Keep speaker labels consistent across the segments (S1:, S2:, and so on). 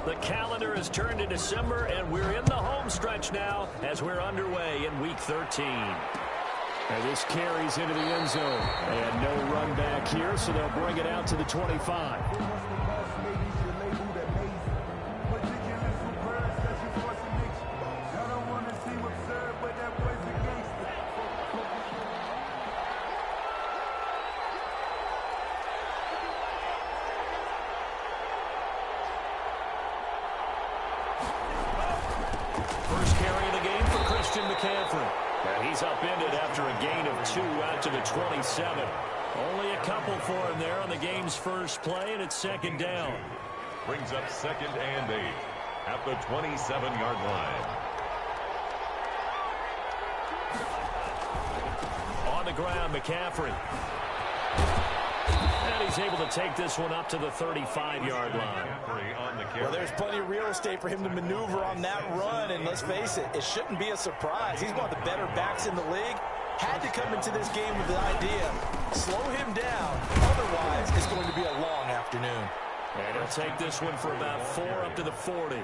S1: The calendar has turned to December, and we're in the home stretch now as we're underway in Week 13.
S2: And this carries into the end zone. And no run back here, so they'll bring it out to the 25.
S1: First carry of the game for Christian McCaffrey. And he's upended after a gain of 2 out to the 27. Only a couple for him there on the game's first play, and it's second down.
S3: Brings up 2nd and 8 at the 27-yard line.
S1: On the ground, McCaffrey. And he's able to take this one up to the 35-yard line.
S4: Well, there's plenty of real estate for him to maneuver on that run, and let's face it, it shouldn't be a surprise. He's one of the better backs in the league. Had to come into this game with the idea, slow him down, otherwise it's going to be a long afternoon.
S1: And he'll take this one for about 4 up to the 40.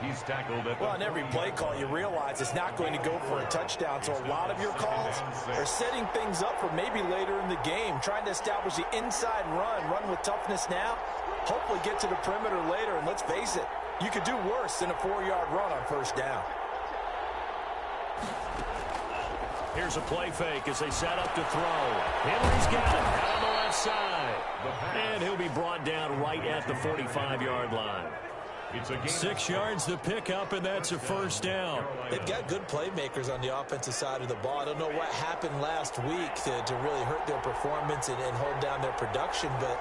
S3: He's tackled at
S4: well, on every play call, you realize it's not going to go for a touchdown, so a lot of your calls are setting things up for maybe later in the game, trying to establish the inside run with toughness now, hopefully get to the perimeter later, and let's face it, you could do worse than a 4-yard run on first down.
S1: Here's a play fake as they set up to throw. Henry's got it out on the left side. And he'll be brought down right at the 45-yard line. 6 yards to pick up, and that's a first down.
S4: They've got good playmakers on the offensive side of the ball. I don't know what happened last week to really hurt their performance and hold down their production, but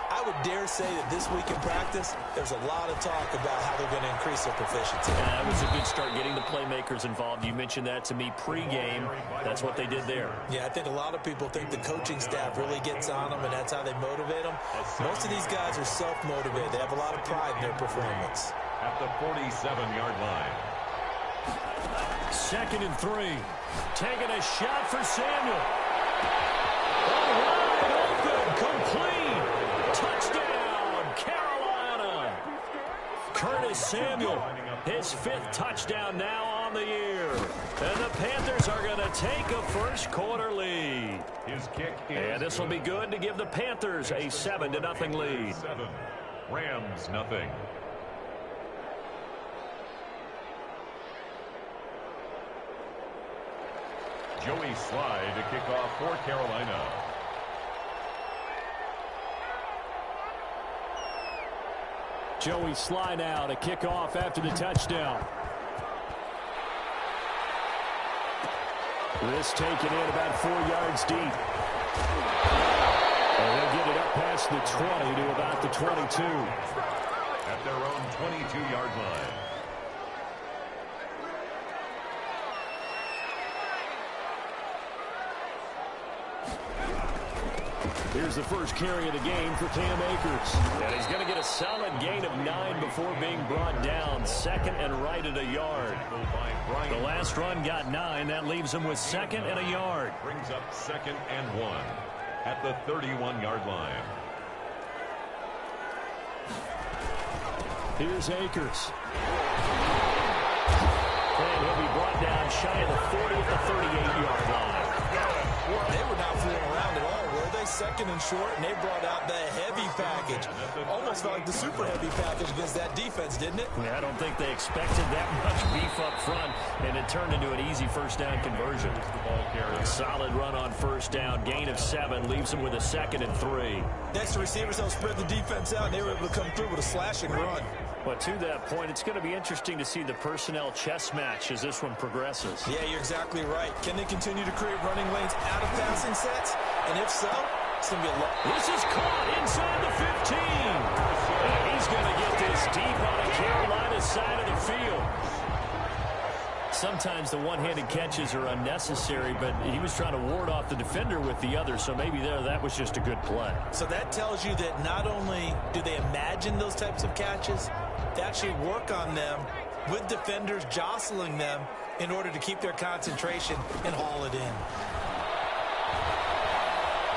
S4: I would dare say that this week in practice, there's a lot of talk about how they're going to increase their proficiency.
S1: That was a good start getting the playmakers involved. You mentioned that to me pregame. That's what they did there.
S4: Yeah, I think a lot of people think the coaching staff really gets on them, and that's how they motivate them. Most of these guys are self-motivated. They have a lot of pride in their performance.
S3: At the 47-yard line.
S1: 2nd and 3. Taking a shot for Samuel. Wide open, complete. Touchdown, Carolina. Curtis Samuel, his 5th touchdown now on the year. And the Panthers are going to take a first quarter lead.
S3: His kick is
S1: and this will be good to give the Panthers a 7-0 lead.
S3: 7. Rams nothing. Joey Slye to kick off for Carolina.
S2: Joey Slye now to kick off after the touchdown. This taken in about 4 yards deep. And they'll get it up past the 20 to about the 22.
S3: At their own 22-yard line.
S2: Here's the first carry of the game for Cam Akers.
S1: And he's going to get a solid gain of 9 before being brought down. 2nd and right at a yard. The last run got 9. That leaves him with 2nd and a yard.
S3: Brings up 2nd and 1 at the 31-yard line.
S2: Here's Akers.
S1: And he'll be brought down shy of the 40 at the 38-yard line.
S4: They were not fooling around at all, were they? 2nd and short, and they brought out the heavy package. Almost felt like the super heavy package against that defense, didn't it?
S1: Yeah, I don't think they expected that much beef up front, and it turned into an easy first down conversion. A solid run on first down, gain of 7, leaves them with a 2nd and 3.
S4: Next to receivers, they'll spread the defense out, and they were able to come through with a slashing run.
S1: But to that point, it's going to be interesting to see the personnel chess match as this one progresses.
S4: Yeah, you're exactly right. Can they continue to create running lanes out of passing sets? And if so, it's going to be a lot.
S1: This is caught inside the 15. And he's going to get this deep on the Carolina side of the field. Sometimes the one-handed catches are unnecessary, but he was trying to ward off the defender with the other, so maybe that was just a good play.
S4: So that tells you that not only do they imagine those types of catches, they actually work on them with defenders jostling them in order to keep their concentration and haul it in.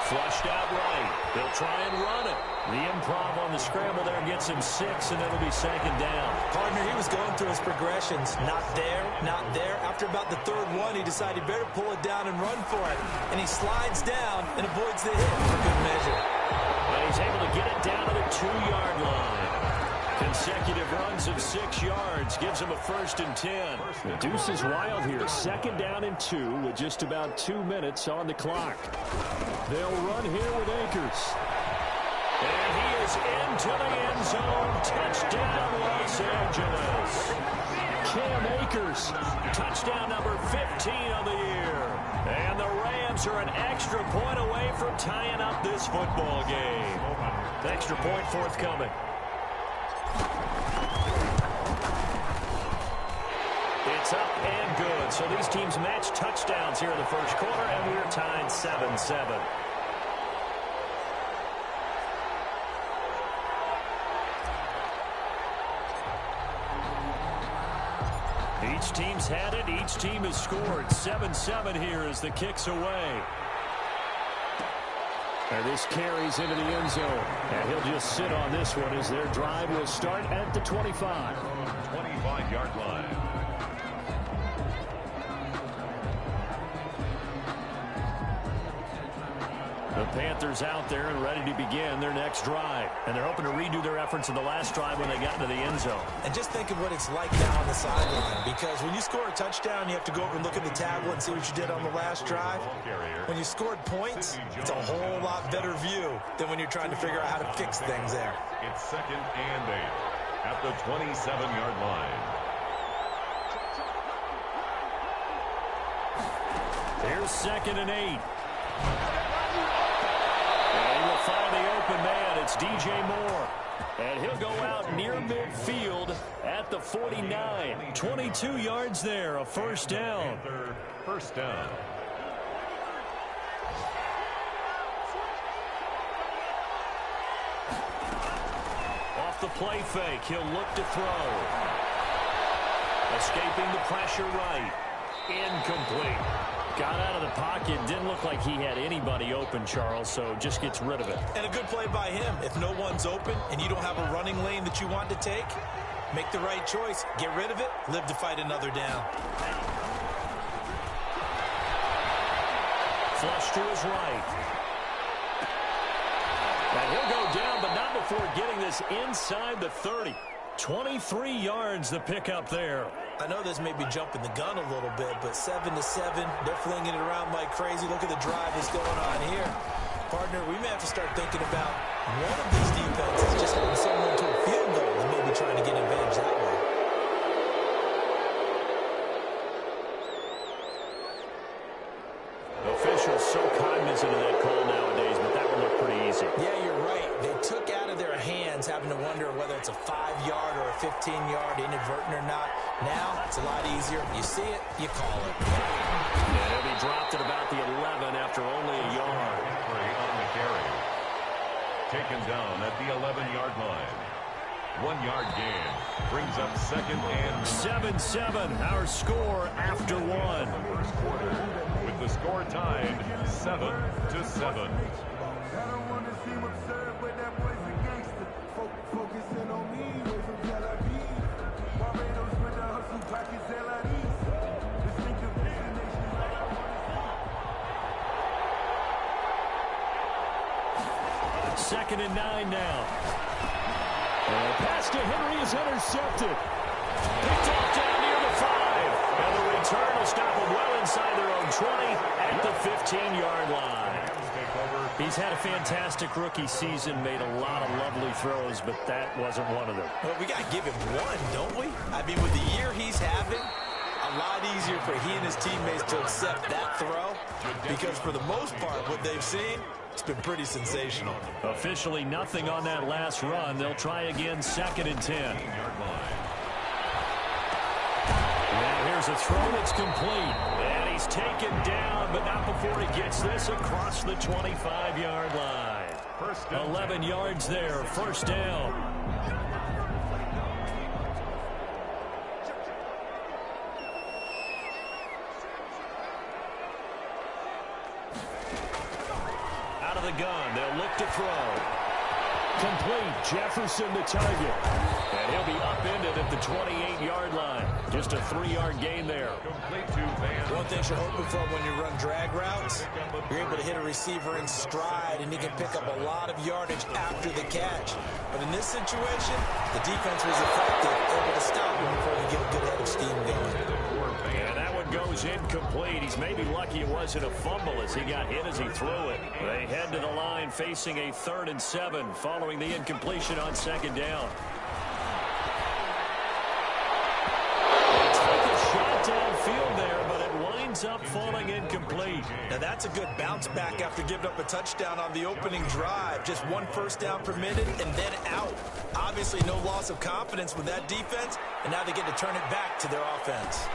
S1: Flushed out right. They'll They'll try and run it. The improv on the scramble there gets him 6, and it'll be 2nd down.
S4: Partner, he was going through his progressions. Not there, not there. After about the 3rd one, he decided he better pull it down and run for it. And he slides down and avoids the hit for good measure.
S1: And he's able to get it down to the 2-yard line. Consecutive runs of 6 yards gives him a 1st and 10.
S2: The deuce is wild here. 2nd down and 2 with just about 2 minutes on the clock. They'll run here with Akers.
S1: And he is into the end zone. Touchdown, Los Angeles.
S2: Cam Akers.
S1: Touchdown number 15 on the year. And the Rams are an extra point away from tying up this football game. Extra point forthcoming. It's up and good. So these teams match touchdowns here in the first quarter, and we're tied 7-7. Each team's had it. Each team has scored. 7-7 here as the kick's away.
S2: And this carries into the end zone. And he'll just sit on this one as their drive will start at the 25.
S3: 25-yard line.
S1: The Panthers out there and ready to begin their next drive. And they're hoping to redo their efforts in the last drive when they got into the end zone.
S4: And just think of what it's like now on the sideline. Because when you score a touchdown, you have to go over and look at the tablet and see what you did on the last drive. When you scored points, it's a whole lot better view than when you're trying to figure out how to fix things there.
S3: It's 2nd and 8 at the 27-yard line.
S1: Here's 2nd and 8. And he will find the open man. It's DJ Moore. And he'll go out near midfield at the 49. 22 yards there, a 1st down.
S3: 1st down.
S1: Off the play fake, he'll look to throw. Escaping the pressure right. Incomplete. Got out of the pocket. Didn't look like he had anybody open, Charles, so just gets rid of it.
S4: And a good play by him. If no one's open and you don't have a running lane that you want to take, make the right choice. Get rid of it. Live to fight another down.
S1: Flush to his right. And he'll go down, but not before getting this inside the 30. 23 yards the pickup there.
S4: I know this may be jumping the gun a little bit, but 7-7, they're flinging it around like crazy. Look at the drive that's going on here. Partner, we may have to start thinking about one of these defenses just holding someone to a field goal and maybe trying to get advantage that way.
S1: Officials so cognizant of that call nowadays, but that would look pretty easy.
S4: Yeah, you're right. They took out of their hands having to wonder whether it's a 5-yard or a 15-yard, inadvertent or not. Now, it's a lot easier. You see it, you call it.
S1: And he'll be dropped at about the 11 after only a yard.
S3: On the carry. Taken down at the 11-yard line. 1-yard gain. Brings up 2nd and
S1: 7-7, our score after one.
S3: first quarter. With the score tied 7-7.
S1: Second and 9 now. And pass to Henry is intercepted. Picked off down near the 5. And the return will stop them well inside their own 20 at the 15-yard line. He's had a fantastic rookie season, made a lot of lovely throws, but that wasn't one of them.
S4: Well, we got to give him one, don't we? I mean, with the year he's having, a lot easier for he and his teammates to accept that throw because for the most part, what they've seen, it's been pretty sensational.
S1: Officially nothing on that last run. They'll try again, 2nd and 10. Now here's a throw that's complete. And he's taken down, but not before he gets this across the 25-yard line. 11 yards there, 1st down. the gun. They'll look to throw.
S2: Complete. Jefferson the target.
S1: And he'll be upended at the 28-yard line. Just a 3-yard gain there.
S3: Complete to Van.
S4: One thing you're hoping for when you run drag routes, you're able to hit a receiver in stride, and he can pick up a lot of yardage after the catch. But in this situation, the defense was effective, able to stop him before he get a good head of steam going.
S1: And that one goes incomplete. He's maybe lucky it wasn't a fumble as he got hit as he threw it. They head to the line facing a 3rd and 7 following the incompletion on 2nd down. Downfield there, but it winds up falling incomplete.
S4: Now that's a good bounce back after giving up a touchdown on the opening drive. Just 1 first down permitted and then out. Obviously no loss of confidence with that defense, and now they get to turn it back to their offense.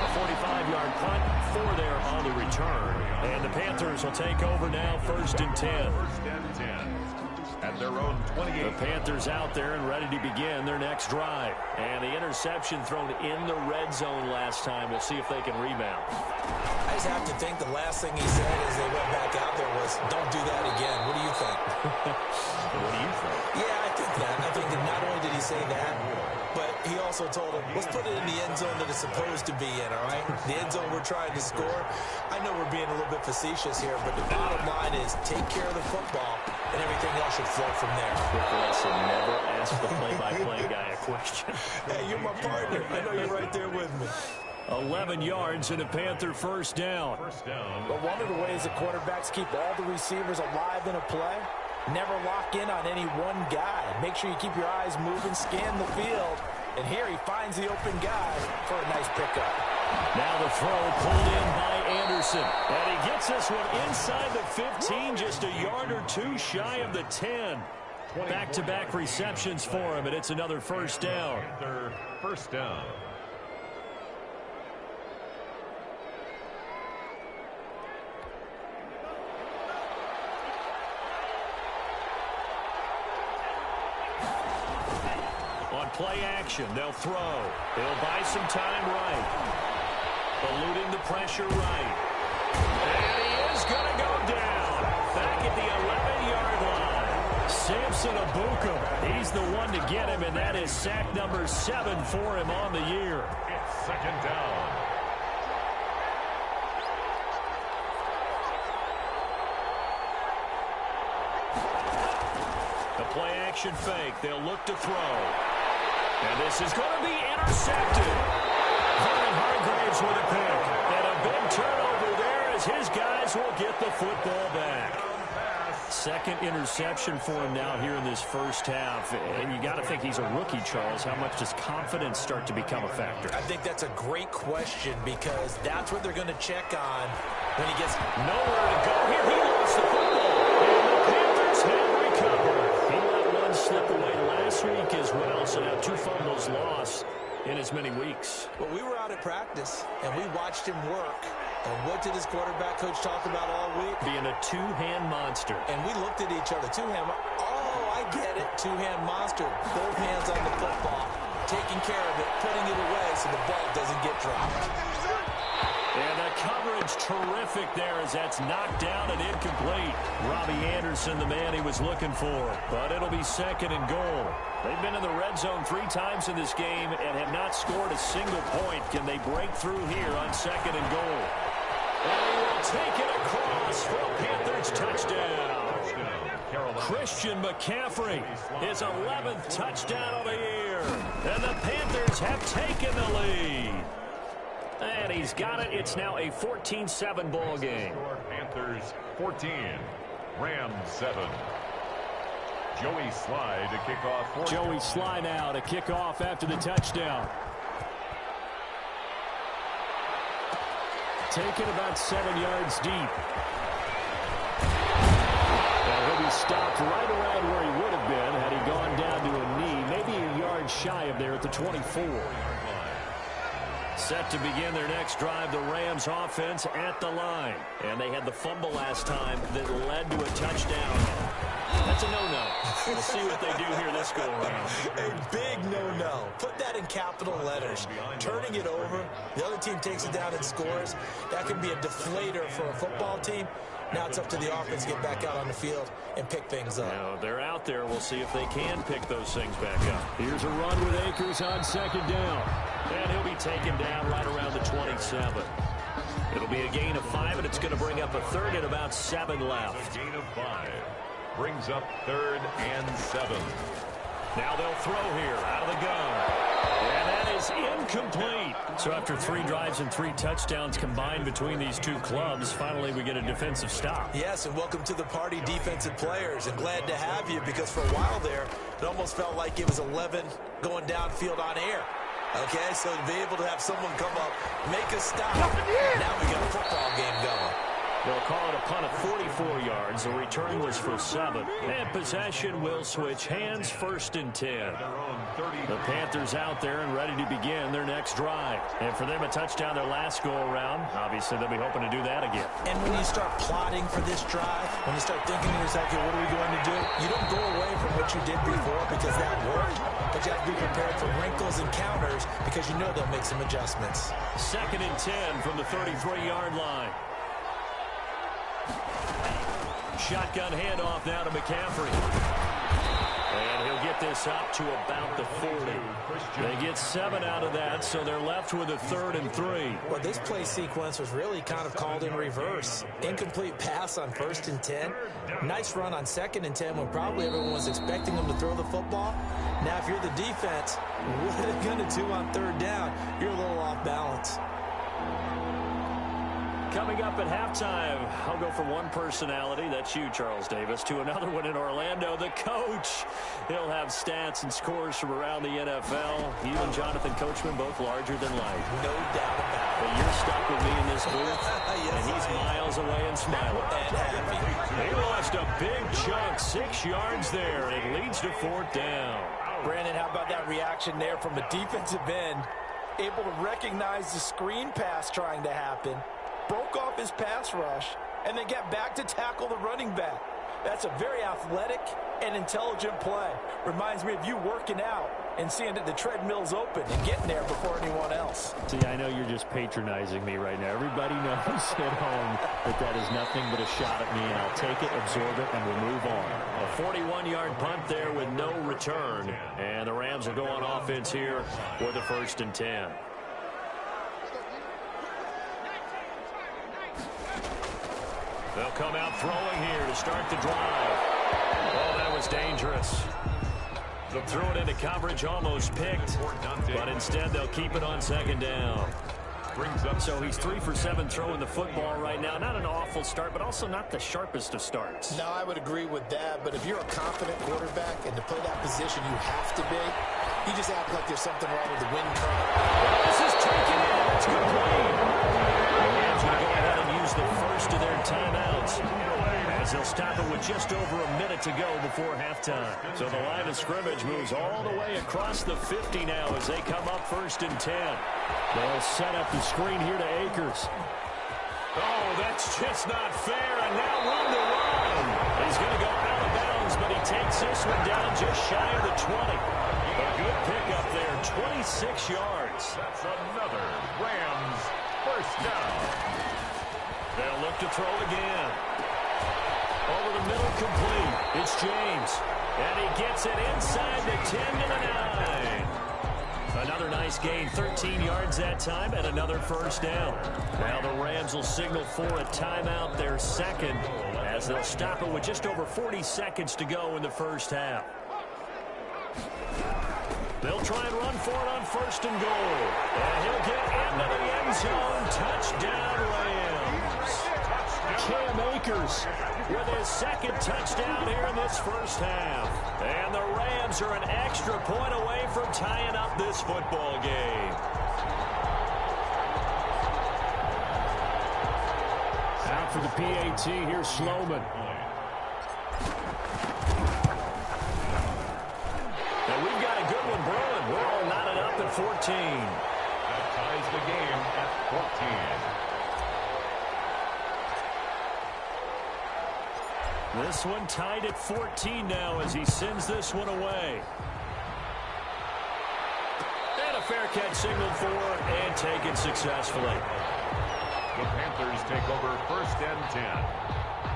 S1: A 45-yard punt, 4 there on the return. And the Panthers will take over now, 1st and 10.
S3: 1st and 10. At their own 28.
S1: The Panthers out there and ready to begin their next drive. And the interception thrown in the red zone last time. We'll see if they can rebound.
S4: I just have to think the last thing he said as they went back out there was, don't do that again. What do you think?
S1: What do you think?
S4: Yeah, I think that. I think that not only did he say that, but he also told him, let's put it in the end zone that it's supposed to be in, all right? The end zone we're trying to score. I know we're being a little bit facetious here, but the bottom line is take care of the football, and everything else should flow from there.
S1: Quick lesson, never ask the play-by-play guy a question.
S4: Hey, you're my partner. I know you're right there with me.
S1: 11 yards and a Panther 1st down.
S4: But one of the ways the quarterbacks keep all the receivers alive in a play, never lock in on any one guy. Make sure you keep your eyes moving, scan the field. And here he finds the open guy for a nice pickup.
S1: Now the throw pulled in by Anderson. And he gets this one inside the 15, just a yard or 2 shy of the 10. Back-to-back receptions for him, and it's another 1st down.
S3: 1st down.
S1: Play action. They'll throw. They'll buy some time right. Eluding the pressure right. And he is going to go down. Back at the 11-yard line. Samson Abuka. He's the one to get him, and that is sack number 7 for him on the year.
S3: It's 2nd down.
S1: The play action fake. They'll look to throw. And this is going to be intercepted. Vernon Hargreaves with a pick. And a big turnover there as his guys will get the football back. 2nd interception for him now here in this 1st half. And you got to think he's a rookie, Charles. How much does confidence start to become a factor?
S4: I think that's a great question because that's what they're going to check on when he gets
S1: nowhere to go here. He lost the football. And the Panthers have recovered. He let one slip away last week as well, so now 2 fumbles lost in as many weeks.
S4: Well, we were out at practice, and we watched him work. And what did his quarterback coach talk about all week?
S1: Being a 2-hand monster.
S4: And we looked at each other. 2-hand. Oh, I get it. 2-hand monster. Both hands on the football. Taking care of it. Putting it away so the ball doesn't get dropped.
S1: And the coverage terrific there as that's knocked down and incomplete. Robbie Anderson, the man he was looking for. But it'll be 2nd and goal. They've been in the red zone 3 times in this game and have not scored a single point. Can they break through here on 2nd and goal? And he will take it across for a Panthers touchdown. Christian McCaffrey, his 11th touchdown of the year. And the Panthers have taken the lead. And he's got it. It's now a 14-7 ball game.
S3: Panthers 14, Rams 7. Joey Sly to kick off.
S2: Joey Sly now to kick off after the touchdown. Taken about 7 yards deep. And he'll be stopped right around where he would have been had he gone down to a knee, maybe a yard shy of there at the 24. Set to begin their next drive, the Rams offense at the line.
S1: And they had the fumble last time that led to a touchdown. That's a no-no. We'll see what they do here this go-around.
S4: A big no-no. Put that in capital letters. Turning it over, the other team takes it down and scores. That can be a deflator for a football team. Now it's up to the offense to get back out on the field and pick things up.
S2: Now they're out there. We'll see if they can pick those things back up. Here's a run with Akers on second down.
S1: And he'll be taken down right around the 27. It'll be a gain of 5, and it's going to bring up a third and about 7 left.
S3: A gain of 5 brings up 3rd and 7.
S1: Now they'll throw here out of the gun. And that is incomplete.
S2: So after 3 drives and 3 touchdowns combined between these two clubs, finally we get a defensive stop.
S4: Yes, and welcome to the party, defensive players. And glad to have you, because for a while there, it almost felt like it was 11 going downfield on air. Okay, so to be able to have someone come up, make a stop, now we got a football game going.
S2: They'll call it a punt of 44 yards. The return was for 7. And possession will switch hands, 1st and 10. The Panthers out there and ready to begin their next drive. And for them, a touchdown their last go-around. Obviously, they'll be hoping to do that again.
S4: And when you start plotting for this drive, when you start thinking to yourself, okay, what are we going to do? You don't go away from what you did before because that worked. But you have to be prepared for wrinkles and counters because you know they'll make some adjustments.
S2: 2nd and 10 from the 33-yard line. Shotgun handoff now to McCaffrey. And he'll get this up to about the 40. They get 7 out of that, so they're left with a 3rd and 3.
S4: Well, this play sequence was really kind of called in reverse. Incomplete pass on 1st and 10. Nice run on 2nd and 10 when probably everyone was expecting them to throw the football. Now, if you're the defense, what are they going to do on 3rd down? You're a little off balance.
S2: Coming up at halftime, I'll go from one personality, that's you, Charles Davis, to another one in Orlando, the coach. He'll have stats and scores from around the NFL. You and Jonathan Coachman, both larger than life.
S4: No doubt about it.
S2: But you're stuck with me in this booth,
S4: Yes,
S2: and he's miles away and smiling.
S4: And happy.
S2: He lost a big chunk, 6 yards there, and it leads to 4th down.
S4: Brandon, how about that reaction there from a defensive end? Able to recognize the screen pass trying to happen. Broke off his pass rush, and then get back to tackle the running back. That's a very athletic and intelligent play. Reminds me of you working out and seeing that the treadmill's open and getting there before anyone else.
S2: See, I know you're just patronizing me right now. Everybody knows at home that is nothing but a shot at me, and I'll take it, absorb it, and we'll move on.
S1: A 41-yard punt there with no return. And the Rams will go on offense here for the 1st and 10. They'll come out throwing here to start the drive. Oh, that was dangerous. Threw it into coverage, almost picked, but instead they'll keep it on 2nd down. So he's 3 for 7 throwing the football right now. Not an awful start, but also not the sharpest of starts.
S4: No, I would agree with that, but if you're a confident quarterback and to play that position you have to be, you just act like there's something wrong with the wind current.
S1: This is taken in. It's complete. The Rams going to go ahead and use the first of their timeouts, as they'll stop it with just over a minute to go before halftime. So the line of scrimmage moves all the way across the 50 now as they come up 1st and 10.
S2: They'll set up the screen here to Akers.
S1: Oh, that's just not fair, and now room to run. He's going to go out of bounds, but he takes this one down just shy of the 20. A good pickup there, 26 yards.
S3: That's another Rams 1st down.
S1: They'll look to throw again. Over the middle, complete. It's James. And he gets it inside the 10 to the 9. Another nice gain, 13 yards that time, and another 1st down. Now the Rams will signal for a timeout, their 2nd, as they'll stop it with just over 40 seconds to go in the 1st half. They'll try and run for it on 1st and goal. And he'll get into the end zone. Touchdown, Rams. Cam Akers with his 2nd touchdown here in this 1st half. And the Rams are an extra point away from tying up this football game.
S2: Out for the PAT, here's Sloman.
S1: And we've got a good one brewing. We're all knotted up at 14.
S3: That ties the game at 14.
S2: This one tied at 14 now as he sends this one away. And a fair catch signaled for and taken successfully.
S3: The Panthers take over 1st and 10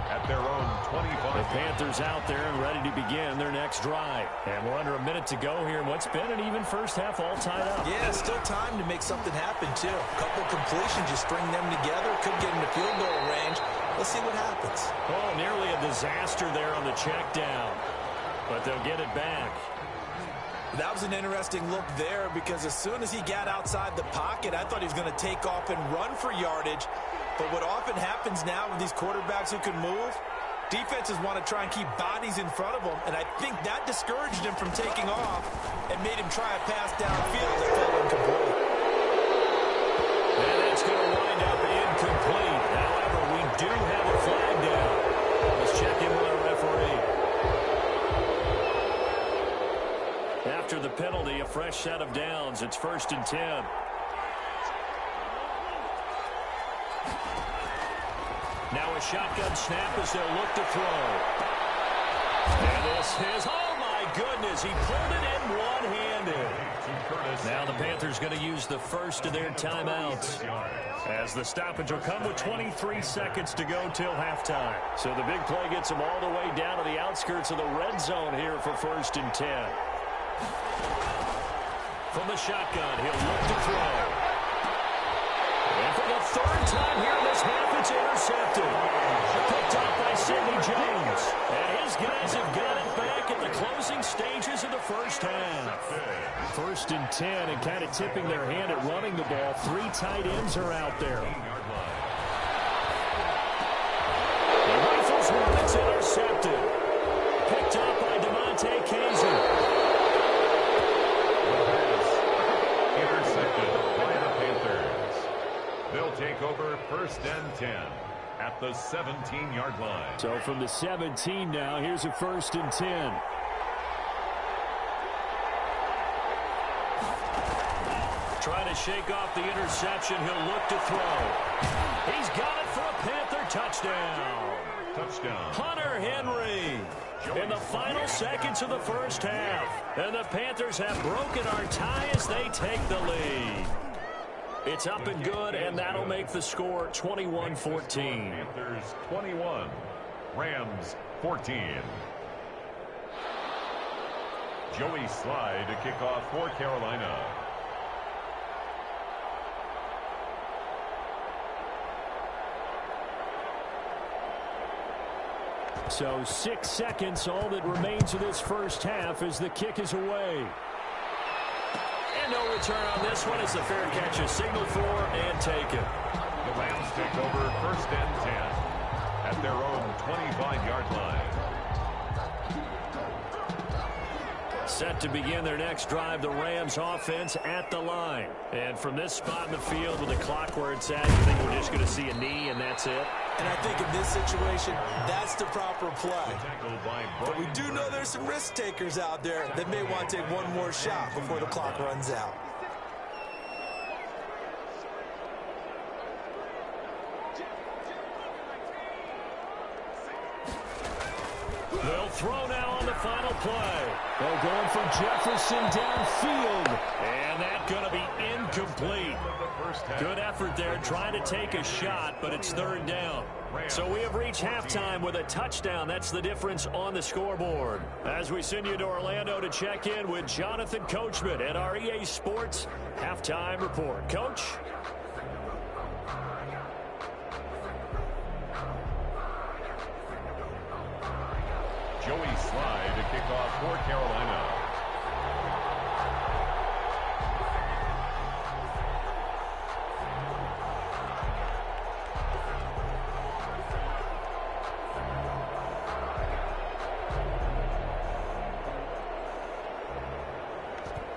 S3: at their own 25.
S2: The Panthers out there and ready to begin their next drive. And we're under a minute to go here in what's been an even first half all tied up.
S4: Yeah, still time to make something happen, too. A couple completions, just string them together. Could get into field goal range. Let's see what happens.
S2: Oh, nearly a disaster there on the check down. But they'll get it back.
S4: That was an interesting look there because as soon as he got outside the pocket, I thought he was going to take off and run for yardage. But what often happens now with these quarterbacks who can move, defenses want to try and keep bodies in front of them, and I think that discouraged him from taking off and made him try a pass downfield that fell incomplete.
S2: And it's going to wind up incomplete. However, we do have a flag down. Let's check in with our referee. After the penalty, a fresh set of downs. It's 1st and 10. Now a shotgun snap as they'll look to throw. And this is, oh my goodness, he pulled it in one-handed. Now the Panthers going to use the first of their timeouts, as the stoppage will come with 23 seconds to go till halftime. So the big play gets them all the way down to the outskirts of the red zone here for 1st and 10. From the shotgun, he'll look to throw. And for the 3rd time here in this half, it's intercepted. Picked up by Sidney Jones. And his guys have got it back at the closing stages of the first half. 1st and 10, and kind of tipping their hand at running the ball. 3 tight ends are out there. The rifles one, it's intercepted. Picked up by DeMonte Casey.
S3: Intercepted by the Panthers. They'll take over 1st and 10 at the 17-yard line.
S2: So from the 17 now, here's a 1st and 10. Trying to shake off the interception. He'll look to throw. He's got it for a Panther touchdown.
S3: Touchdown.
S2: Hunter Henry in the final seconds of the first half. And the Panthers have broken our tie as they take the lead. It's up and good, and that'll make the score 21-14.
S3: Panthers 21, Rams 14. Joey Slye to kick off for Carolina.
S2: So 6 seconds, all that remains of this first half as the kick is away. And no return on this one as the fair catch is signaled for and taken.
S3: The Rams take over 1st and 10 at their own 25-yard line.
S2: Set to begin their next drive, the Rams offense at the line. And from this spot in the field with the clock where it's at, you think we're just going to see a knee and that's it?
S4: And I think in this situation, that's the proper play. But we do know there's some risk takers out there that may want to take one more shot before the clock runs out.
S2: They'll throw now on the final play. They're going for Jefferson downfield. And that's going to be incomplete. Good effort there trying to take a shot, but it's 3rd down. So we have reached halftime with a touchdown. That's the difference on the scoreboard. As we send you to Orlando to check in with Jonathan Coachman at our EA Sports Halftime Report. Coach?
S3: Joey Slye to kick off for Carolina.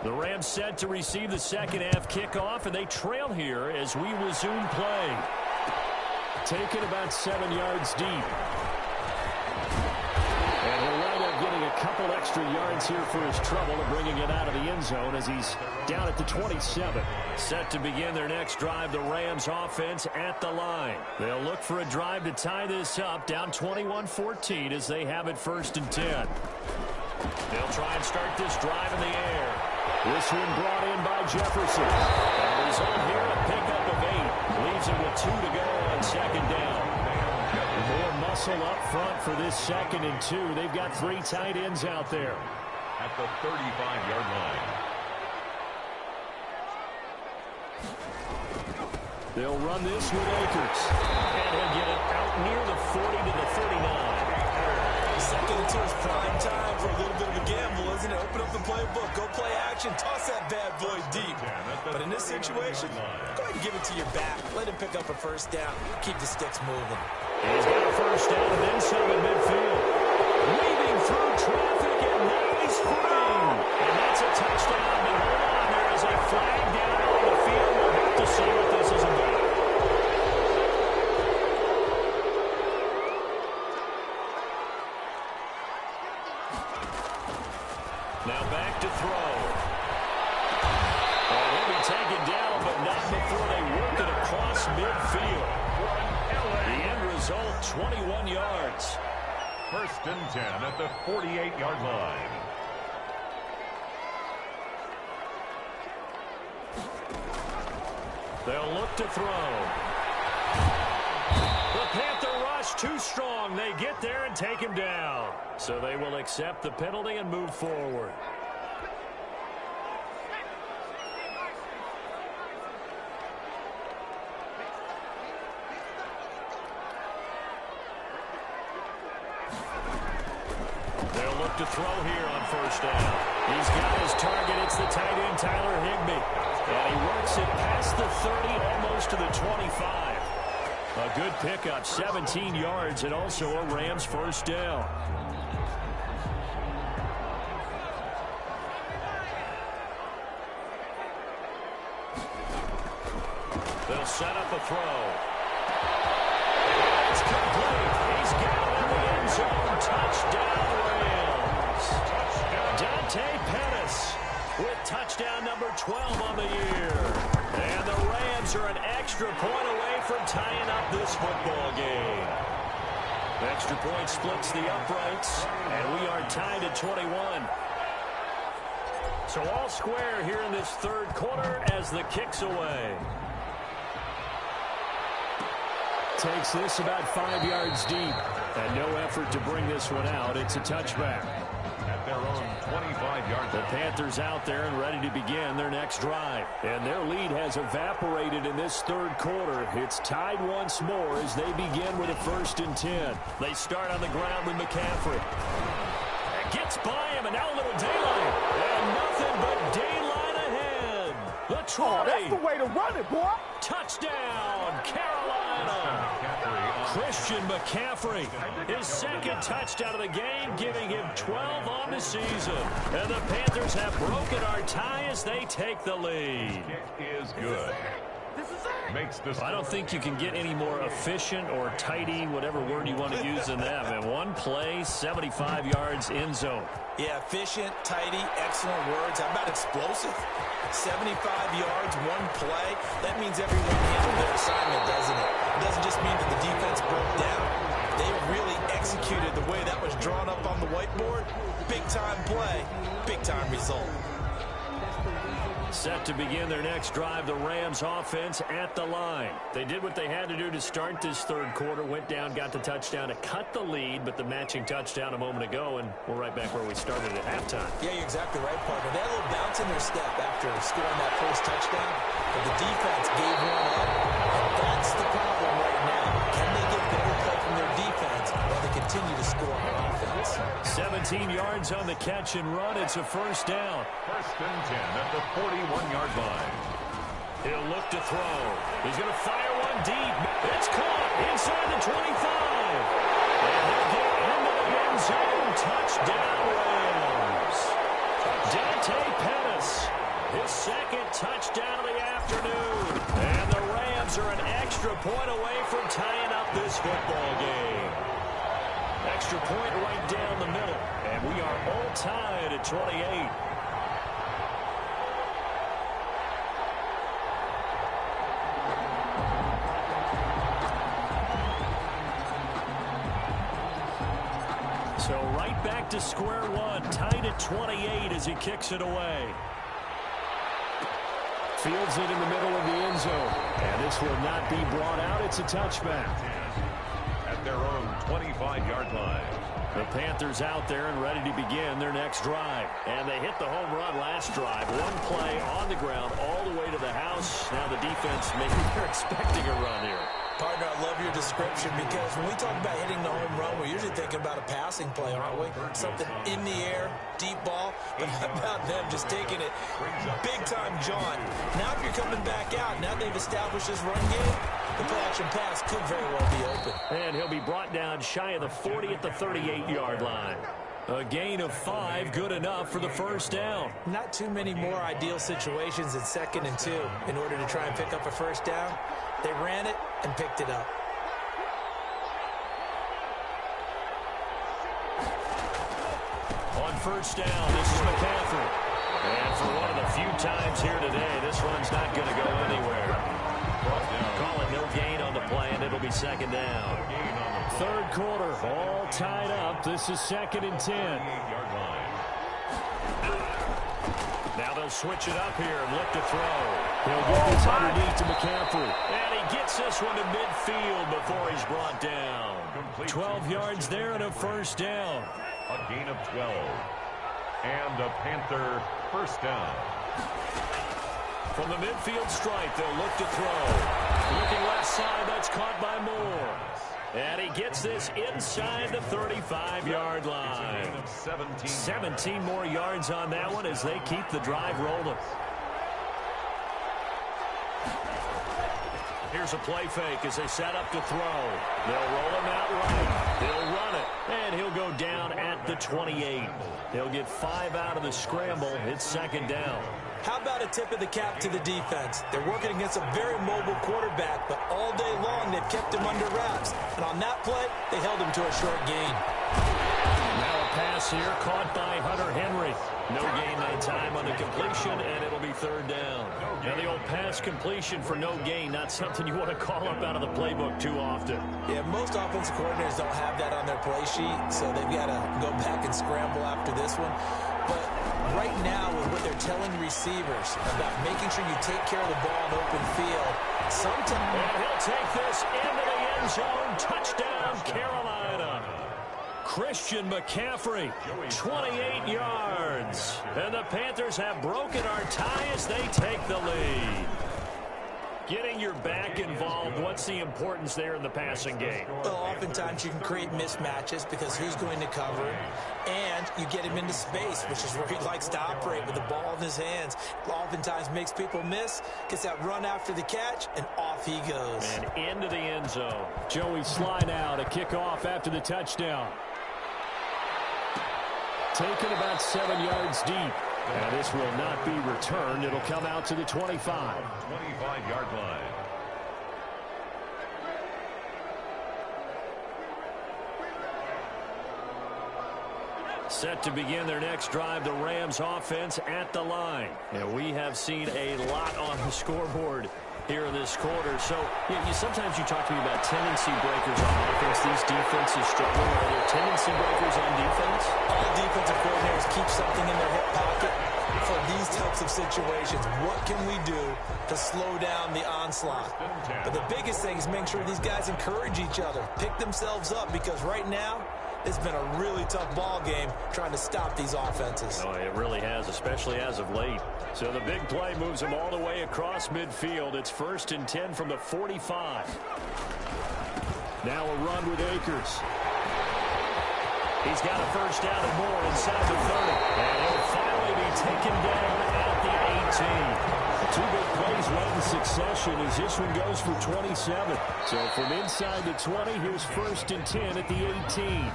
S2: The Rams set to receive the second half kickoff, and they trail here as we resume play. Taken about 7 yards deep. And he'll wind up getting a couple extra extra yards here for his trouble and bringing it out of the end zone as he's down at the 27. Set to begin their next drive, the Rams offense at the line. They'll look for a drive to tie this up, down 21-14 as they have it 1st and 10. They'll try and start this drive in the air. This one brought in by Jefferson. And the result here, a pickup of 8. Leaves it with 2 to go on 2nd down. More muscle up front for this 2nd and 2. They've got 3 tight ends out there.
S3: At the 35-yard line.
S2: They'll run this with Akers. And he'll get it out near the 40 to the 39.
S4: 2nd and 2 is prime time for a little bit of a gamble, isn't it? Open up the playbook, go play action, toss that bad boy deep. But in this situation, go ahead and give it to your back. Let him pick up a 1st down. Keep the sticks moving.
S2: He's got a 1st down and then some at midfield. Weaving through traffic and now he's free. And that's a touchdown. But hold on, there is a flag down on the field. We'll have to see what this is about. Now back to throw. Oh, they'll be taken down, but not before they work it across midfield. The end result, 21 yards.
S3: 1st and 10 at the 48-yard line.
S2: They'll look to throw. The Panther rush too strong. They get there and take him down. So they will accept the penalty and move forward. They'll look to throw here on 1st down. He's got his target. It's the tight end, Tyler Higbee. And he works it past the 30, almost to the 25. A good pickup, 17 yards, and also a Rams 1st down. They'll set up a throw. It's complete. He's got it in the end zone. Touchdown, Rams. Dante Pettis with touchdown number 12 on the year. And the Rams are an extra point away from tying up this football game. Extra point splits the uprights, and we are tied at 21. So all square here in this 3rd quarter as the kick's away. Takes this about 5 yards deep, and no effort to bring this one out. It's a touchback.
S3: At their own 25-yard
S2: The Panthers out there and ready to begin their next drive. And their lead has evaporated in this 3rd quarter. It's tied once more as they begin with a 1st and 10. They start on the ground with McCaffrey. Gets by him, and now a little daylight. And nothing but daylight ahead. The 20.
S5: Oh, that's the way to run it, boy.
S2: Touchdown, Carolina. Christian McCaffrey, his 2nd touchdown of the game, giving him 12 on the season. And the Panthers have broken our tie as they take the lead.
S3: kick is good. Makes this.
S2: I don't think you can get any more efficient or tidy, whatever word you want to use in that. And one play, 75 yards in zone.
S4: Yeah, efficient, tidy, excellent words. How about explosive? 75 yards, one play. That means everyone handled their assignment, doesn't it? It doesn't just mean that the defense broke down. They really executed the way that was drawn up on the whiteboard. Big-time play, big-time result.
S2: Set to begin their next drive, the Rams offense at the line. They did what they had to do to start this 3rd quarter, went down, got the touchdown to cut the lead, but the matching touchdown a moment ago, and we're right back where we started at halftime.
S4: Yeah, you're exactly right, partner. They had a little bounce in their step after scoring that 1st touchdown, but the defense gave one up, and that's the problem right now. Can they get better play from their defense while they continue to score on offense?
S2: 17 yards on the catch and run. It's a 1st down.
S3: 1st and 10 at the 41-yard line.
S2: He'll look to throw. He's going to fire one deep. It's caught inside the 25. And he'll get into the end zone. Touchdown, Rams. Dante Pettis, his 2nd touchdown of the afternoon. And the Rams are an extra point away from tying up this football game.
S1: extra point right down the middle. And we are all tied at 28. So right back to square one, tied at 28 as he kicks it away. Fields it in the middle of the end zone. And this will not be brought out. It's a touchback.
S3: At their own 25-yard line.
S1: The Panthers out there and ready to begin their next drive. And they hit the home run last drive. One play on the ground all the way to the house. Now the defense, maybe they're expecting a run here.
S4: Partner, I love your description because when we talk about hitting the home run, we're usually thinking about a passing play, aren't we? Something in the air, deep ball. But how about them just taking it big-time jaunt? Now if you're coming back out, now they've established this run game, the play-action pass could very well be open.
S1: And he'll be brought down shy of the 40 at the 38-yard line. A gain of 5, good enough for the first down.
S4: Not too many more ideal situations in 2nd and 2 in order to try and pick up a first down. They ran it and picked it up.
S1: On first down, this is McCaffrey. And for one of the few times here today, this one's not going to go anywhere. Call it no gain on the play, and it'll be 2nd down. 3rd quarter, all tied up. This is 2nd and 10. Now they'll switch it up here and look to throw. He'll get this underneath to McCaffrey. And he gets this one to midfield before he's brought down. 12 yards there and a first down.
S3: A gain of 12. And a Panther first down.
S1: From the midfield stripe, they'll look to throw. Looking left side, that's caught by Moore. And he gets this inside the 35-yard line. 17 more yards on that one as they keep the drive rolling. Here's a play fake as they set up to throw. They'll roll him out right. He'll run it, and he'll go down at the 28. They'll get 5 out of the scramble. It's 2nd down.
S4: How about a tip of the cap to the defense? They're working against a very mobile quarterback, but all day long they've kept him under wraps. And on that play, they held him to a short gain.
S1: Now a pass here caught by Hunter Henry. No gain that time on the completion, and it'll be 3rd down. Now the old pass completion for no gain, not something you want to call up out of the playbook too often.
S4: Yeah, most offensive coordinators don't have that on their play sheet, so they've got to go back and scramble after this one. But right now, with what they're telling receivers about making sure you take care of the ball in open field, sometimes...
S1: And he'll take this into the end zone. Touchdown, Carolina. Christian McCaffrey, 28 yards. And the Panthers have broken our tie as they take the lead. Getting your back involved, what's the importance there in the passing game?
S4: Well, oftentimes you can create mismatches because who's going to cover him, and you get him into space, which is where he likes to operate with the ball in his hands. Oftentimes makes people miss, gets that run after the catch, and off he goes.
S1: And into the end zone. Joey Sly now to kick off after the touchdown. Taken about 7 yards deep. And this will not be returned. It'll come out to the 25.
S3: 25-yard line.
S1: Set to begin their next drive, the Rams offense at the line. And we have seen a lot on the scoreboard here in this quarter. So sometimes you talk to me about tendency breakers on offense. These defenses struggle. Are there tendency breakers on defense?
S4: All defensive coordinators keep something in their hip pocket for these types of situations. What can we do to slow down the onslaught? But the biggest thing is make sure these guys encourage each other, pick themselves up, because right now it's been a really tough ball game trying to stop these offenses.
S1: Oh, it really has, especially as of late. So the big play moves them all the way across midfield. It's 1st and 10 from the 45. Now a run with Akers. He's got a first down and more inside the 30. And he'll finally be taken down at the 18. 2 big plays right in succession as this one goes for 27. So from inside the 20, here's 1st and 10 at the 18.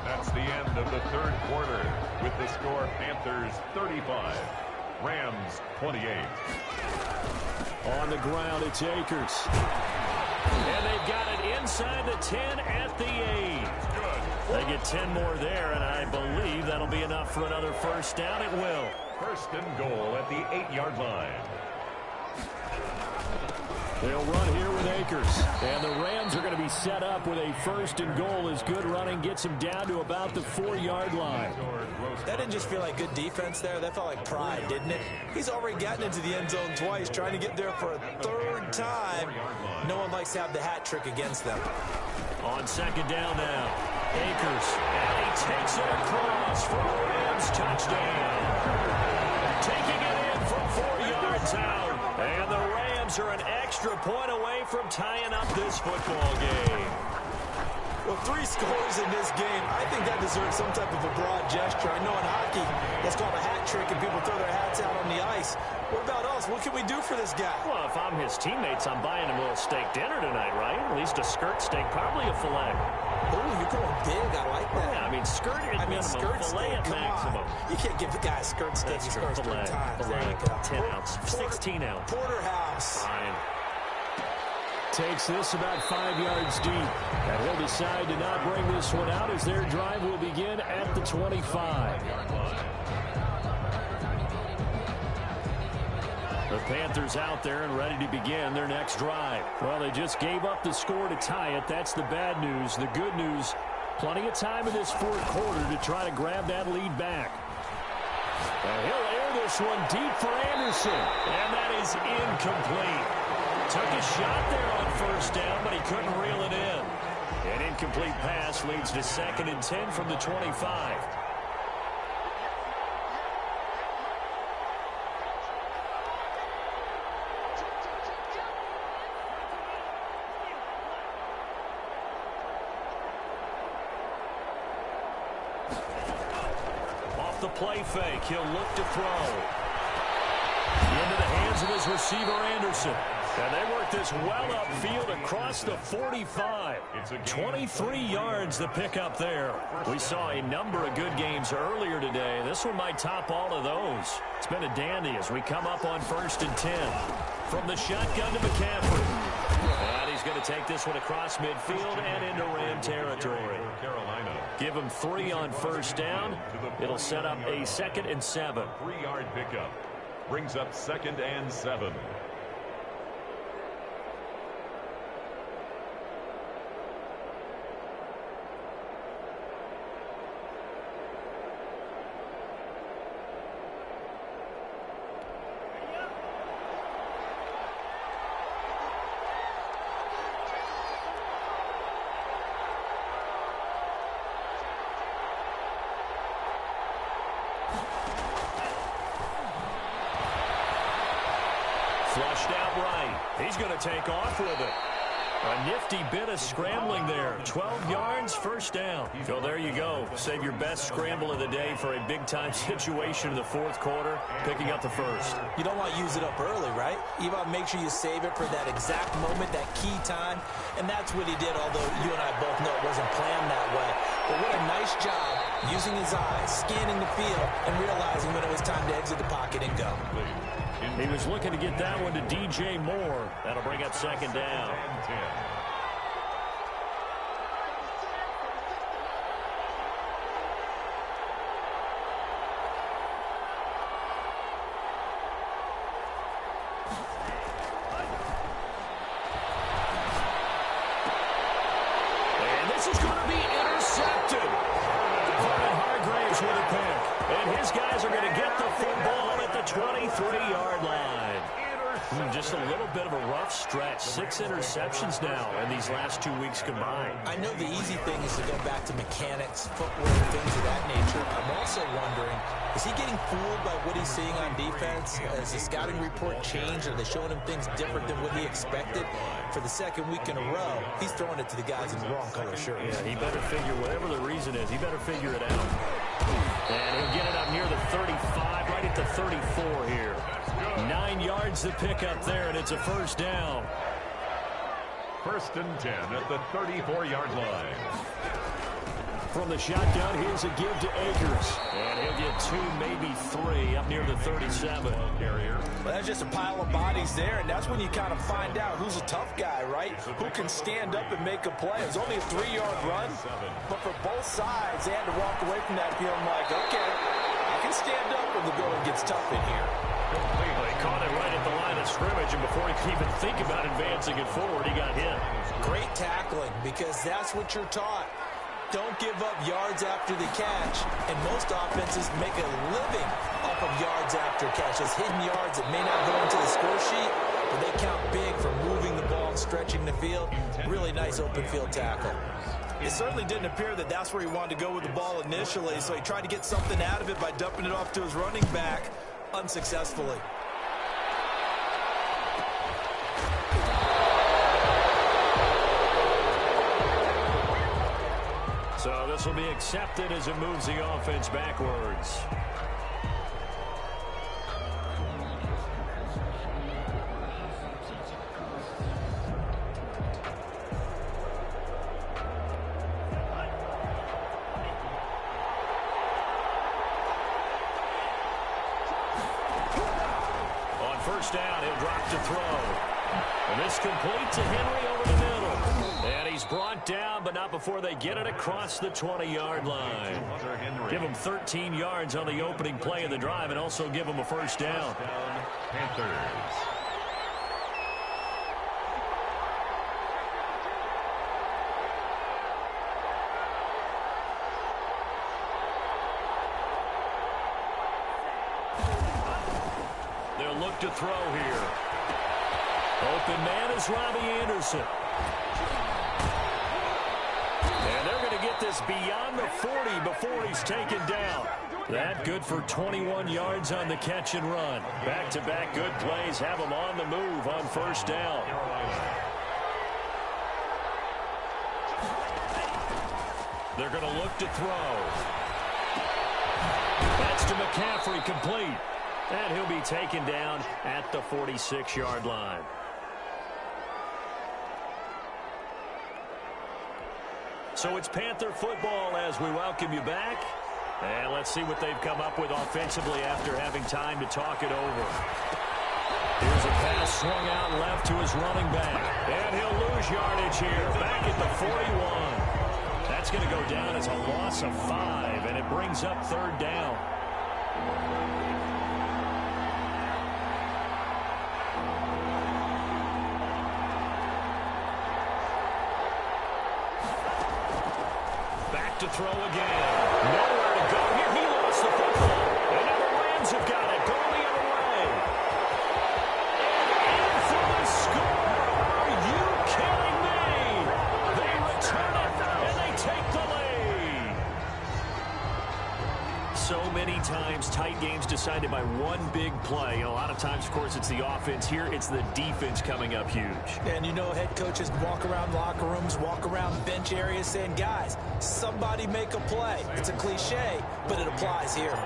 S3: That's the end of the 3rd quarter with the score Panthers 35, Rams 28.
S1: On the ground, it's Akers. And they've got it inside the 10 at the 8.
S2: They get 10 more there, and I believe that'll be enough for another first down. It will.
S3: First and goal at the 8-yard line.
S2: They'll run here with Akers. And the Rams are going to be set up with a first and goal as good running gets them down to about the 4-yard line.
S4: That didn't just feel like good defense there. That felt like pride, didn't it? He's already gotten into the end zone twice, trying to get there for a third time. No one likes to have the hat trick against them.
S2: On second down now, Akers. And he takes it across for a Rams touchdown. Taking it in from 4 yards out. And the Rams are an extra point away from tying up this football game.
S4: Well, 3 scores in this game. I think that deserves some type of a broad gesture. I know in hockey, that's called a hat trick, and people throw their hats out on the ice. What about us? What can we do for this guy?
S2: Well, if I'm his teammates, I'm buying him a little steak dinner tonight, right? At least a skirt steak, probably a filet.
S4: Oh, you're going big. I like that.
S2: Yeah, I mean, skirt at minimum,
S4: skirt
S2: filet
S4: steak,
S2: at maximum.
S4: You can't give the guy a skirt steak. He scores 3 times. There you go.
S2: 10 ounce, 16 ounce.
S4: Porterhouse.
S2: Fine. Takes this about 5 yards deep. And he'll decide to not bring this one out as their drive will begin at the 25. The Panthers out there and ready to begin their next drive. Well, they just gave up the score to tie it. That's the bad news. The good news, plenty of time in this fourth quarter to try to grab that lead back. And he'll air this one deep for Anderson. And that is incomplete. Took a shot there on first down, but he couldn't reel it in. An incomplete pass leads to 2nd and 10 from the 25. Off the play fake, he'll look to throw. Into the hands of his receiver, Anderson. And they work this well upfield across the 45. 23 yards the pickup there. We saw a number of good games earlier today. This one might top all of those. It's been a dandy as we come up on 1st and 10. From the shotgun to McCaffrey. And he's going to take this one across midfield and into Ram territory. Give him 3 on first down. It'll set up a 2nd and 7.
S3: 3-yard pickup. Brings up 2nd and 7.
S2: Flushed out right. He's going to take off with it. A nifty bit of scrambling there. 12 yards, first down. So there you go. Save your best scramble of the day for a big-time situation in the fourth quarter, picking up the first.
S4: You don't want to use it up early, right? You want to make sure you save it for that exact moment, that key time. And that's what he did, although you and I both know it wasn't planned that way. But what a nice job using his eyes, scanning the field, and realizing when it was time to exit the pocket and go.
S2: He was looking to get that one to DJ Moore. That'll bring up 2nd down. And this is going to be intercepted. Vernon Hargreaves with a pick. And his guys are going to get the football at the 23-yard line. Just a little bit of a rough stretch. 6 interceptions now in these last 2 weeks combined.
S4: I know the easy thing is to go back to mechanics, footwork, things of that nature. I'm also wondering, is he getting fooled by what he's seeing on defense? Has the scouting report changed? Are they showing him things different than what he expected? For the 2nd week in a row, he's throwing it to the guys in the wrong color shirt.
S2: Yeah, he better figure, whatever the reason is, he better figure it out. And he'll get it up near the 35, right at the 34 here. 9 yards to pick up there, and it's a first down.
S3: 1st and 10 at the 34-yard line.
S2: From the shotgun, here's a give to Akers. And he'll get 2, maybe 3 up near the 37.
S4: Well, that's just a pile of bodies there, and that's when you kind of find out who's a tough guy, right? Who can stand up and make a play. It was only a 3-yard run, but for both sides, they had to walk away from that feeling like, okay, I can stand up when the going gets tough in here.
S2: He caught it right at the line of scrimmage, and before he could even think about advancing it forward, he got hit.
S4: Great tackling, because that's what you're taught. Don't give up yards after the catch, and most offenses make a living off of yards after catch. Those hidden yards that may not go into the score sheet, but they count big for moving the ball and stretching the field. Really nice open field tackle. It certainly didn't appear that that's where he wanted to go with the ball initially, so he tried to get something out of it by dumping it off to his running back unsuccessfully.
S2: So this will be accepted as it moves the offense backwards. On first down, he'll drop to throw. And this complete to Henry over the middle. And he's brought down, but not before they get it across the 20-yard line. Give him 13 yards on the opening play of the drive and also give him a first down.
S3: Panthers.
S2: They'll look to throw here. Open man is Robbie Anderson. And they're going to get this beyond the 40 before he's taken down. That good for 21 yards on the catch and run. Back-to-back good plays have him on the move on first down. They're going to look to throw. That's to McCaffrey, complete. And he'll be taken down at the 46-yard line. So it's Panther football as we welcome you back. And let's see what they've come up with offensively after having time to talk it over. Here's a pass swung out left to his running back. And he'll lose yardage here, back at the 41. That's going to go down as a loss of 5, and it brings up third down. Back to throw again. Nowhere to go here. He lost the football. And now the Rams have got it. Going the other way. And in for the score. Are you kidding me? They return it, and they take the lead. So many times, tight games decided by one big play. A lot of times, of course, it's the offense. Here, it's the defense coming up huge.
S4: And you know, head coaches walk around locker rooms, walk around bench areas saying, guys, somebody make a play. It's a cliche, but it applies here.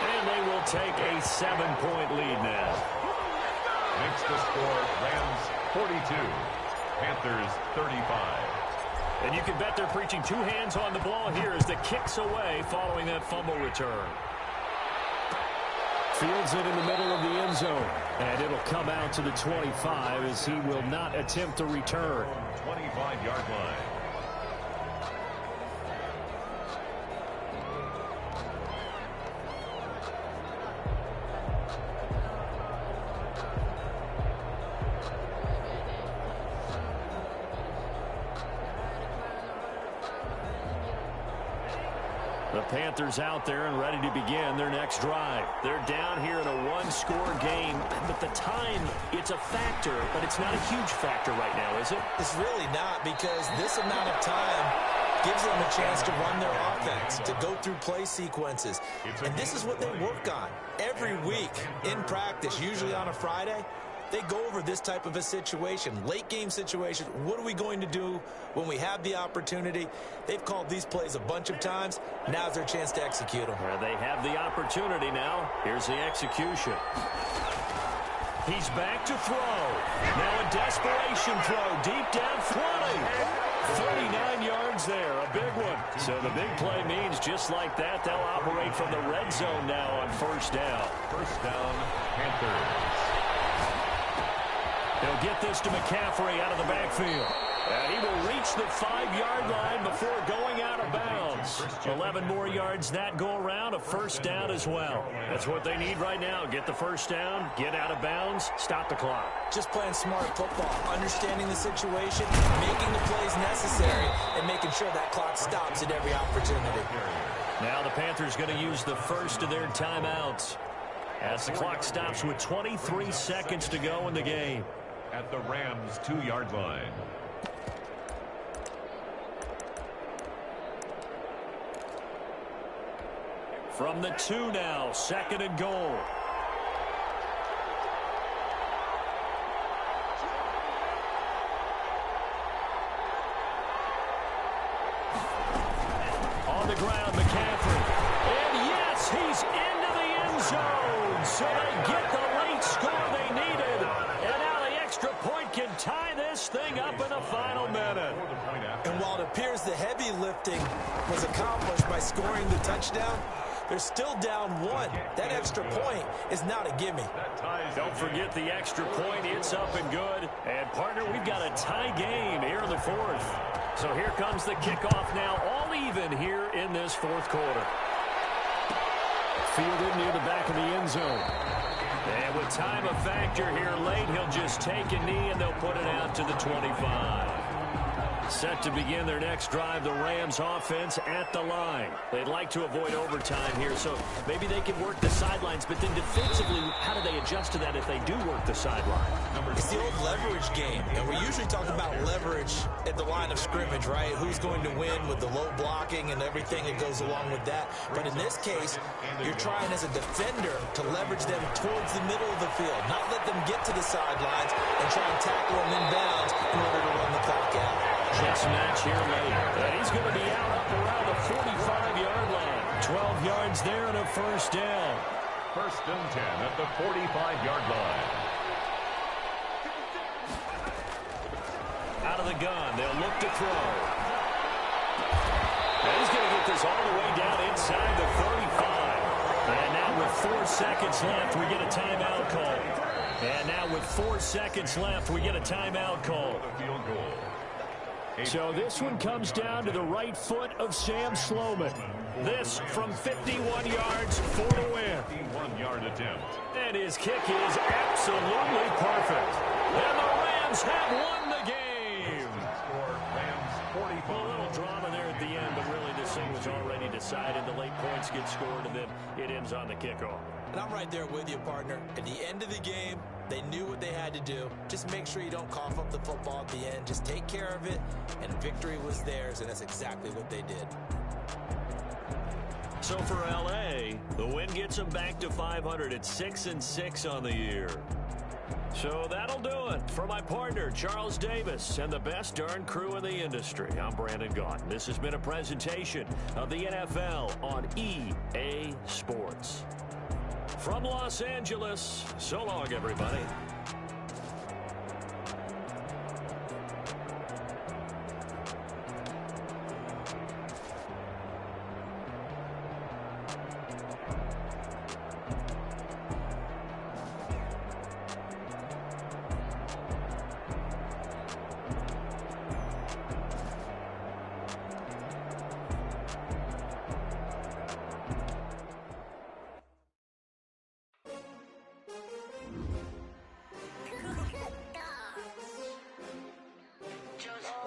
S2: And they will take a 7-point lead now.
S3: Makes the score Rams 42, Panthers 35.
S2: And you can bet they're preaching two hands on the ball here as the kick's away following that fumble return. Fields it in the middle of the end zone. And it'll come out to the 25 as he will not attempt to return.
S3: 25-yard line.
S2: The Panthers out there and ready to begin their next drive. They're down here in a one-score game, but the time, it's a factor, but it's not a huge factor right now, is it?
S4: It's really not, because this amount of time gives them a chance to run their offense, to go through play sequences. And this is what they work on every week in practice, usually on a Friday. They go over this type of a situation, late game situation. What are we going to do when we have the opportunity? They've called these plays a bunch of times. Now's their chance to execute them.
S2: They have the opportunity now. Here's the execution. He's back to throw.
S1: Now a desperation throw deep down 20. 39 yards there, a big one. So the big play means just like that, they'll operate from the red zone now on first down.
S3: First down, Panthers.
S1: They'll get this to McCaffrey out of the backfield. And he will reach the 5-yard line before going out of bounds. 11 more yards that go around, a first down as well. That's what they need right now. Get the first down, get out of bounds, stop the clock.
S4: Just playing smart football, understanding the situation, making the plays necessary, and making sure that clock stops at every opportunity.
S1: Now the Panthers going to use the first of their timeouts as the clock stops with 23 seconds to go in the game.
S3: At the Rams' 2-yard line.
S1: From the 2 now, second and goal. On the ground, McCaffrey. And yes, he's into the end zone. So they get the late score they needed. And now the extra point can tie this thing up in the final minute.
S4: And while it appears the heavy lifting was accomplished by scoring the touchdown, they're still down 1. That extra point is not a gimme.
S1: Don't forget the extra point. It's up and good. And, partner, we've got a tie game here in the fourth. So here comes the kickoff now, all even here in this fourth quarter. Fielded near the back of the end zone. And with time a factor here late, he'll just take a knee and they'll put it out to the 25. Set to begin their next drive, the Rams offense at the line. They'd like to avoid overtime here, so maybe they can work the sidelines, but then defensively, how do they adjust to that if they do work the sideline?
S4: It's the old leverage game, and we usually talk about leverage at the line of scrimmage, right? Who's going to win with the low blocking and everything that goes along with that. But in this case, you're trying as a defender to leverage them towards the middle of the field, not let them get to the sidelines and try and tackle them inbounds in order to run the clock out.
S1: Chess match here late. And he's going to be out up around the 45-yard line. 12 yards there and a first down.
S3: First and 10 at the 45-yard line.
S1: Out of the gun. They'll look to throw. And he's going to get this all the way down inside the 35. And now with 4 seconds left, we get a timeout call. And now with 4 seconds left, we get a timeout call.
S3: Field goal.
S1: So this one comes down to the right foot of Sam Sloman. This from 51 yards for the win.
S3: 51-yard attempt.
S1: And his kick is absolutely perfect. And the Rams have won the game.
S3: Score Rams 45.
S1: A little drama there at the end, but really this thing was already decided. The late points get scored, and then it ends on the kickoff.
S4: And I'm right there with you, partner. At the end of the game, they knew what they had to do. Just make sure you don't cough up the football at the end. Just take care of it, and victory was theirs, and that's exactly what they did.
S1: So for L.A., the win gets them back to 500 at 6-6 on the year. So that'll do it. For my partner, Charles Davis, and the best darn crew in the industry, I'm Brandon Gaudin. This has been a presentation of the NFL on EA Sports. From Los Angeles, so long, everybody.
S5: Just